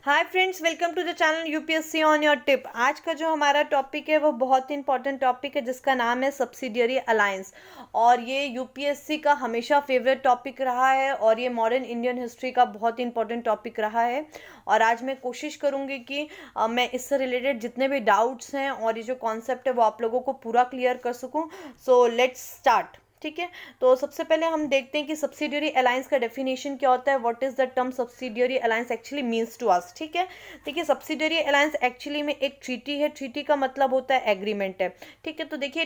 Hi friends, welcome to the channel UPSC on your tip. आज का जो हमारा टॉपिक है वो बहुत ही इंपॉर्टेंट टॉपिक है जिसका नाम है सब्सिडियरी अलायंस। और ये यूपीएससी का हमेशा फेवरेट टॉपिक रहा है और ये मॉडर्न इंडियन हिस्ट्री का बहुत ही इंपॉर्टेंट टॉपिक रहा है। और आज मैं कोशिश करूँगी कि मैं इससे रिलेटेड जितने भी डाउट्स हैं और ये जो कॉन्सेप्ट है वो आप लोगों को पूरा क्लियर कर सकूँ। So let's start. ठीक है, तो सबसे पहले हम देखते हैं कि सब्सिडियरी अलायंस का डेफिनेशन क्या होता है। What is the term subsidiary alliance actually means to us. ठीक है, देखिए सब्सिडियरी अलायंस एक्चुअली में एक ट्रीटी है। ट्रीटी का मतलब होता है एग्रीमेंट है। ठीक है, तो देखिए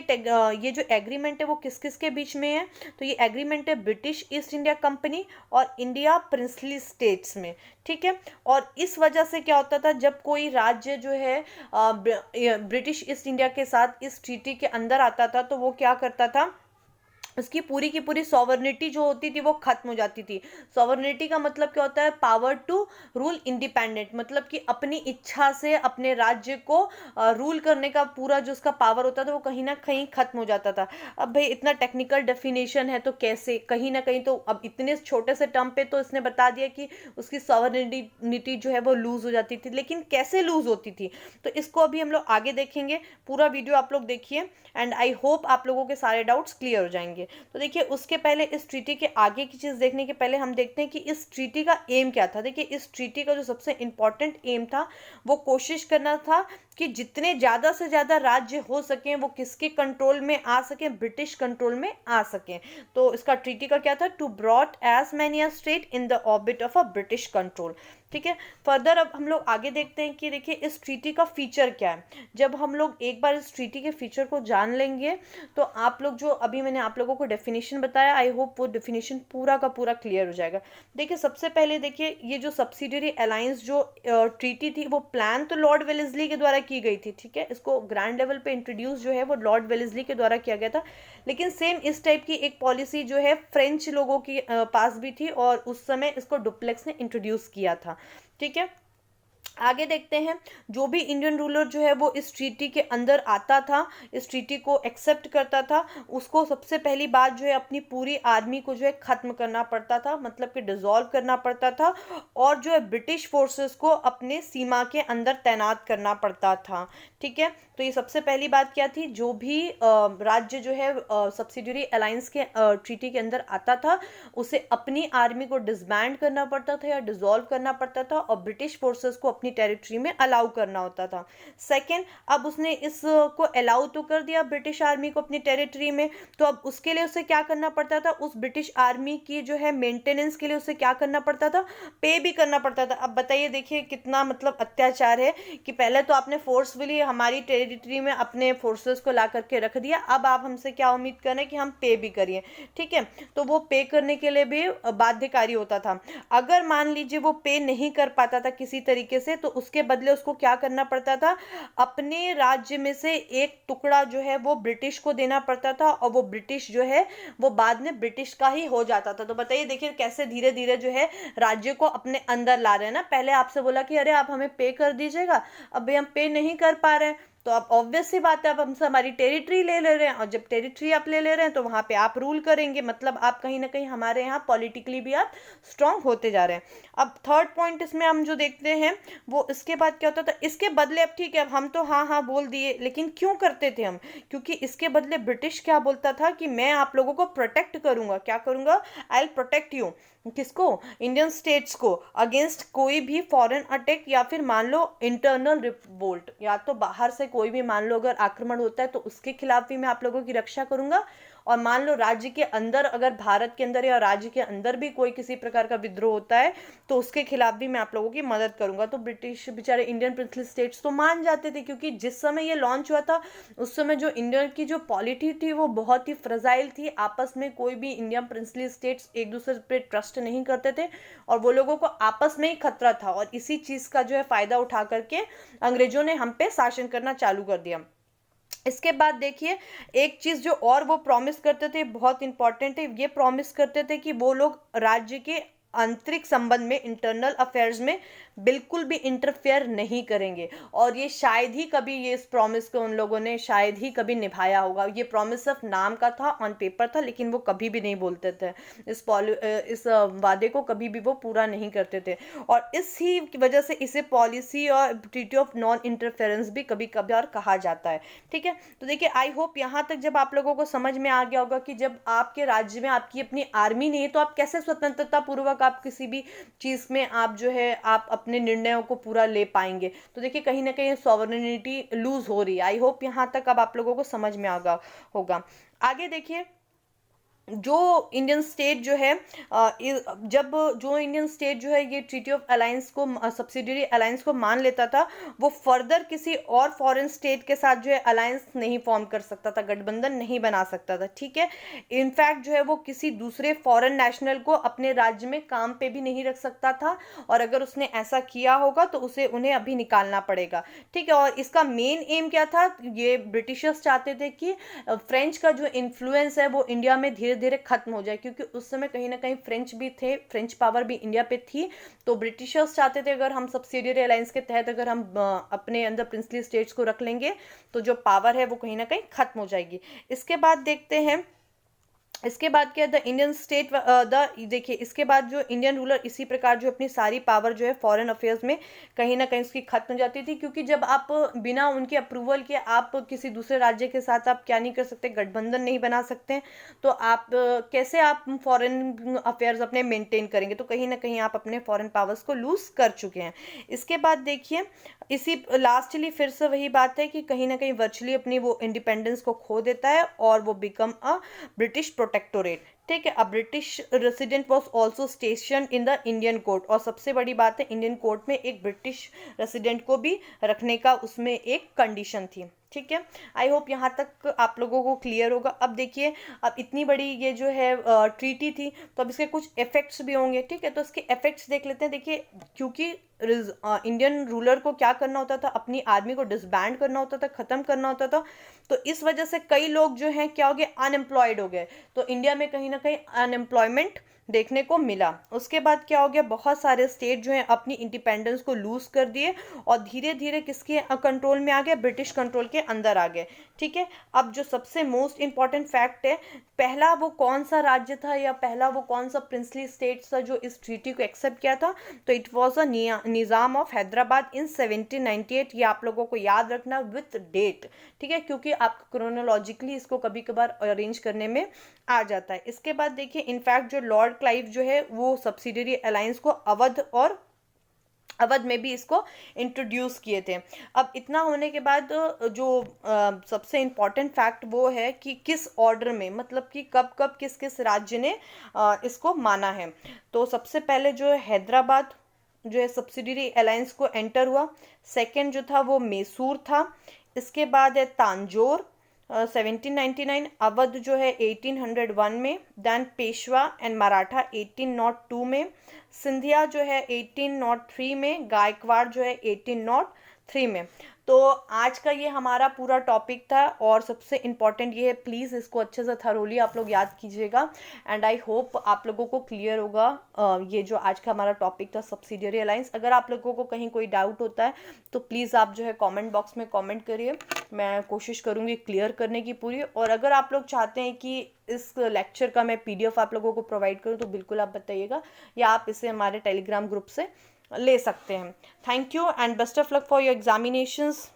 ये जो एग्रीमेंट है वो किस किस के बीच में है। तो ये एग्रीमेंट है ब्रिटिश ईस्ट इंडिया कंपनी और इंडिया प्रिंसली स्टेट्स में। ठीक है, और इस वजह से क्या होता था, जब कोई राज्य जो है ब्रिटिश ईस्ट इंडिया के साथ इस ट्रीटी के अंदर आता था तो वो क्या करता था, उसकी पूरी की पूरी सॉवर्निटी जो होती थी वो खत्म हो जाती थी। सॉवर्निटी का मतलब क्या होता है, पावर टू रूल इंडिपेंडेंट, मतलब कि अपनी इच्छा से अपने राज्य को रूल करने का पूरा जो उसका पावर होता था वो कहीं ना कहीं खत्म हो जाता था। अब भाई इतना टेक्निकल डेफिनेशन है तो कैसे, कहीं ना कहीं तो अब इतने छोटे से टर्म पे तो इसने बता दिया कि उसकी सॉवर्निटी जो है वो लूज हो जाती थी, लेकिन कैसे लूज होती थी तो इसको अभी हम लोग आगे देखेंगे। पूरा वीडियो आप लोग देखिए एंड आई होप आप लोगों के सारे डाउट्स क्लियर हो जाएंगे। तो देखिए उसके पहले इस ट्रीटी के आगे की चीज़ देखने के पहले हम देखते हैं कि इस ट्रीटी का एम क्या था। देखिए इस ट्रीटी का जो सबसे इंपॉर्टेंट एम था वो कोशिश करना था कि जितने ज़्यादा से ज़्यादा राज्य हो सकें वो किसके कंट्रोल में आ सकें, ब्रिटिश कंट्रोल में आ सकें। तो इसका ट्रीटी का क्या था, to brought as many state in the orbit of a British control. ठीक है, फर्दर अब हम लोग आगे देखते हैं कि देखिए इस ट्रीटी का फीचर क्या है। जब हम लोग एक बार इस ट्रीटी के फीचर को जान लेंगे तो आप लोग जो अभी मैंने आप लोगों को डेफिनेशन बताया, आई होप वो डेफिनेशन पूरा का पूरा क्लियर हो जाएगा। देखिए सबसे पहले देखिए ये जो सब्सिडियरी अलायंस जो ट्रीटी थी वो प्लान तो लॉर्ड वेलेस्ली के द्वारा की गई थी। ठीक है, इसको ग्रैंड लेवल पे इंट्रोड्यूस जो है वो लॉर्ड वेलेस्ली के द्वारा किया गया था, लेकिन सेम इस टाइप की एक पॉलिसी जो है फ्रेंच लोगों की पास भी थी और उस समय इसको डुप्लेक्स ने इंट्रोड्यूस किया था। ठीक है, आगे देखते हैं। जो भी इंडियन रूलर जो है वो इस ट्रीटी के अंदर आता था, इस ट्रीटी को एक्सेप्ट करता था, उसको सबसे पहली बात जो है अपनी पूरी आर्मी को जो है खत्म करना पड़ता था, मतलब कि डिसॉल्व करना पड़ता था और जो है ब्रिटिश फोर्सेस को अपने सीमा के अंदर तैनात करना पड़ता था। ठीक है, तो ये सबसे पहली बात क्या थी, जो भी राज्य जो है सब्सिडियरी अलायंस के ट्रीटी के अंदर आता था उसे अपनी आर्मी को डिसबैंड करना पड़ता था या डिसॉल्व करना पड़ता था और ब्रिटिश फोर्सेस को अपनी टेरिटरी में अलाउ करना होता था। सेकेंड, अब उसने इसको अलाउ तो कर दिया ब्रिटिश आर्मी को अपनी टेरिटरी में, तो अब उसके लिए उसे क्या करना पड़ता था, उस ब्रिटिश आर्मी की जो है मेंटेनेंस के लिए उसे क्या करना पड़ता था, पे भी करना पड़ता था। अब बताइए, देखिए कितना मतलब अत्याचार है कि पहले तो आपने फोर्सफुली हमारी टेरिटरी में अपने फोर्सेस को ला करके रख दिया, अब आप हमसे क्या उम्मीद कर रहे हैं कि हम पे भी करिए। ठीक है, तो वो पे करने के लिए भी बाध्यकारी होता था। अगर मान लीजिए वो पे नहीं कर पाता था किसी तरीके से तो उसके बदले उसको क्या करना पड़ता था, अपने राज्य में से एक टुकड़ा जो है वो ब्रिटिश को देना पड़ता था और वो ब्रिटिश जो है वो बाद में ब्रिटिश का ही हो जाता था। तो बताइए देखिए कैसे धीरे धीरे जो है राज्य को अपने अंदर ला रहे हैं ना। पहले आपसे बोला कि अरे आप हमें पे कर दीजिएगा, अब भाई हम पे नहीं कर पा रहे हैं तो अब ऑब्वियस सी बात है अब हमसे हमारी टेरिटरी ले रहे हैं और जब टेरिटरी आप ले रहे हैं तो वहां पे आप रूल करेंगे, मतलब आप कहीं ना कहीं हमारे यहाँ पॉलिटिकली भी आप स्ट्रांग होते जा रहे हैं। अब थर्ड पॉइंट इसमें हम जो देखते हैं वो इसके बाद क्या होता था, इसके बदले अब ठीक है अब हम तो हाँ हाँ बोल दिए, लेकिन क्यों करते थे हम, क्योंकि इसके बदले ब्रिटिश क्या बोलता था कि मैं आप लोगों को प्रोटेक्ट करूंगा। क्या करूंगा, आई विल प्रोटेक्ट यू, किसको, इंडियन स्टेट्स को, अगेंस्ट कोई भी फॉरेन अटैक या फिर मान लो इंटरनल रिवोल्ट, या तो बाहर से कोई भी मान लो अगर आक्रमण होता है तो उसके खिलाफ भी मैं आप लोगों की रक्षा करूंगा, और मान लो राज्य के अंदर अगर भारत के अंदर या राज्य के अंदर भी कोई किसी प्रकार का विद्रोह होता है तो उसके खिलाफ भी मैं आप लोगों की मदद करूंगा। तो ब्रिटिश बेचारे इंडियन प्रिंसली स्टेट्स तो मान जाते थे, क्योंकि जिस समय ये लॉन्च हुआ था उस समय जो इंडिया की जो पॉलिटी थी वो बहुत ही फ्रजाइल थी। आपस में कोई भी इंडियन प्रिंसली स्टेट्स एक दूसरे पे ट्रस्ट नहीं करते थे और वो लोगों को आपस में ही खतरा था, और इसी चीज का जो है फायदा उठा करके अंग्रेजों ने हम पे शासन करना चालू कर दिया। इसके बाद देखिए एक चीज जो और वो प्रॉमिस करते थे बहुत इंपॉर्टेंट है, ये प्रॉमिस करते थे कि वो लोग राज्य के आंतरिक संबंध में, इंटरनल अफेयर्स में बिल्कुल भी इंटरफेयर नहीं करेंगे। और ये शायद ही कभी, ये इस प्रॉमिस को उन लोगों ने शायद ही कभी निभाया होगा। ये प्रॉमिस सिर्फ नाम का था, ऑन पेपर था, लेकिन वो कभी भी नहीं बोलते थे। इस वादे को कभी भी वो पूरा नहीं करते थे। और इसी की वजह से इसे पॉलिसी और ट्रीटी ऑफ नॉन इंटरफेरेंस भी कभी कभार कहा जाता है। ठीक है, तो देखिए आई होप यहाँ तक जब आप लोगों को समझ में आ गया होगा कि जब आपके राज्य में आपकी अपनी आर्मी नहीं है तो आप कैसे स्वतंत्रता पूर्वक आप किसी भी चीज़ में आप जो है आप अपने निर्णयों को पूरा ले पाएंगे। तो देखिए कहीं ना कहीं सॉवरेनिटी लूज हो रही है। आई होप यहाँ तक अब आप लोगों को समझ में आगा होगा। आगे देखिए, जो इंडियन स्टेट जो है जब जो इंडियन स्टेट जो है ये ट्रीटी ऑफ अलायंस को, सब्सिडियरी अलायंस को मान लेता था, वो फर्दर किसी और फॉरेन स्टेट के साथ जो है अलायंस नहीं फॉर्म कर सकता था, गठबंधन नहीं बना सकता था। ठीक है, इनफैक्ट जो है वो किसी दूसरे फॉरेन नेशनल को अपने राज्य में काम पे भी नहीं रख सकता था, और अगर उसने ऐसा किया होगा तो उसे उन्हें अभी निकालना पड़ेगा। ठीक है, और इसका मेन एम क्या था, ये ब्रिटिशर्स चाहते थे कि फ्रेंच का जो इन्फ्लुएंस है वो इंडिया में धीरे धीरे खत्म हो जाए, क्योंकि उस समय कहीं ना कहीं फ्रेंच भी थे, फ्रेंच पावर भी इंडिया पे थी। तो ब्रिटिशर्स चाहते थे अगर हम सब्सिडियरी अलायंस के तहत अगर हम अपने अंदर प्रिंसली स्टेट्स को रख लेंगे तो जो पावर है वो कहीं ना कहीं खत्म हो जाएगी। इसके बाद देखते हैं, इसके बाद क्या, द इंडियन स्टेट देखिए इसके बाद जो इंडियन रूलर इसी प्रकार जो अपनी सारी पावर जो है फॉरेन अफेयर्स में कहीं ना कहीं उसकी खत्म हो जाती थी, क्योंकि जब आप बिना उनके अप्रूवल के आप किसी दूसरे राज्य के साथ आप क्या नहीं कर सकते, गठबंधन नहीं बना सकते, तो आप कैसे आप फॉरेन अफेयर्स अपने मेंटेन करेंगे। तो कहीं ना कहीं आप अपने फॉरेन पावर्स को लूज कर चुके हैं। इसके बाद देखिए, इसी लास्टली फिर से वही बात है कि कहीं ना कहीं वर्चुअली अपनी वो इंडिपेंडेंस को खो देता है और वो बिकम अ ब्रिटिश प्रोटेक्टोरेट। ठीक है, a British resident was also station in the Indian court, और सबसे बड़ी बात है इंडियन कोर्ट में एक ब्रिटिश रेसिडेंट को भी रखने का उसमें एक कंडीशन थी। ठीक है, आई होप यहाँ तक आप लोगों को क्लियर होगा। अब देखिए, अब इतनी बड़ी ये जो है ट्रीटी थी, तो अब इसके कुछ इफेक्ट्स भी होंगे। ठीक है, तो इसके इफेक्ट्स देख लेते हैं। देखिए, क्योंकि इंडियन रूलर को क्या करना होता था, अपनी आर्मी को डिसबैंड करना होता था, खत्म करना होता था, तो इस वजह से कई लोग जो हैं क्या हो गए, अनएम्प्लॉयड हो गए। तो इंडिया में कहीं ना कहीं अनएम्प्लॉयमेंट देखने को मिला। उसके बाद क्या हो गया, बहुत सारे स्टेट जो हैं अपनी इंडिपेंडेंस को लूज कर दिए और धीरे धीरे किसके कंट्रोल में आ गए, ब्रिटिश कंट्रोल के अंदर आ गए। ठीक है, अब जो सबसे मोस्ट इंपॉर्टेंट फैक्ट है, पहला वो कौन सा राज्य था या पहला वो कौन सा प्रिंसली स्टेट था जो इस ट्रीटी को एक्सेप्ट किया था, तो it was a Nizam of Hyderabad in 1798। ये आप लोगों को याद रखना विथ डेट। ठीक है, क्योंकि आप क्रोनोलॉजिकली इसको कभी कभार अरेंज करने में आ जाता है। इसके बाद देखिए, इनफैक्ट जो लॉर्ड क्लाइव जो है वो सब्सिडियरी अलायंस को अवध में भी इसको इंट्रोड्यूस किए थे। अब इतना होने के बाद जो सबसे इम्पॉर्टेंट फैक्ट वो है कि किस ऑर्डर में, मतलब कि कब कब किस किस राज्य ने इसको माना है। तो सबसे पहले जो है हैदराबाद जो है सब्सिडियरी अलायंस को एंटर हुआ। सेकंड जो था वो मैसूर था। इसके बाद है तांजोर 1799, अवध जो है 1801 में, दैन पेशवा एंड मराठा 1802 में, सिंधिया जो है 1803 में, गायकवाड़ जो है 1803 में। तो आज का ये हमारा पूरा टॉपिक था, और सबसे इम्पॉर्टेंट ये है, प्लीज़ इसको अच्छे से थरोली आप लोग याद कीजिएगा। एंड आई होप आप लोगों को क्लियर होगा ये जो आज का हमारा टॉपिक था सब्सिडियरी अलायंस। अगर आप लोगों को कहीं कोई डाउट होता है तो प्लीज़ आप जो है कमेंट बॉक्स में कमेंट करिए, मैं कोशिश करूँगी क्लियर करने की पूरी। और अगर आप लोग चाहते हैं कि इस लेक्चर का मैं PDF आप लोगों को प्रोवाइड करूँ तो बिल्कुल आप बताइएगा, या आप इसे हमारे टेलीग्राम ग्रुप से ले सकते हैं। Thank you and best of luck for your examinations.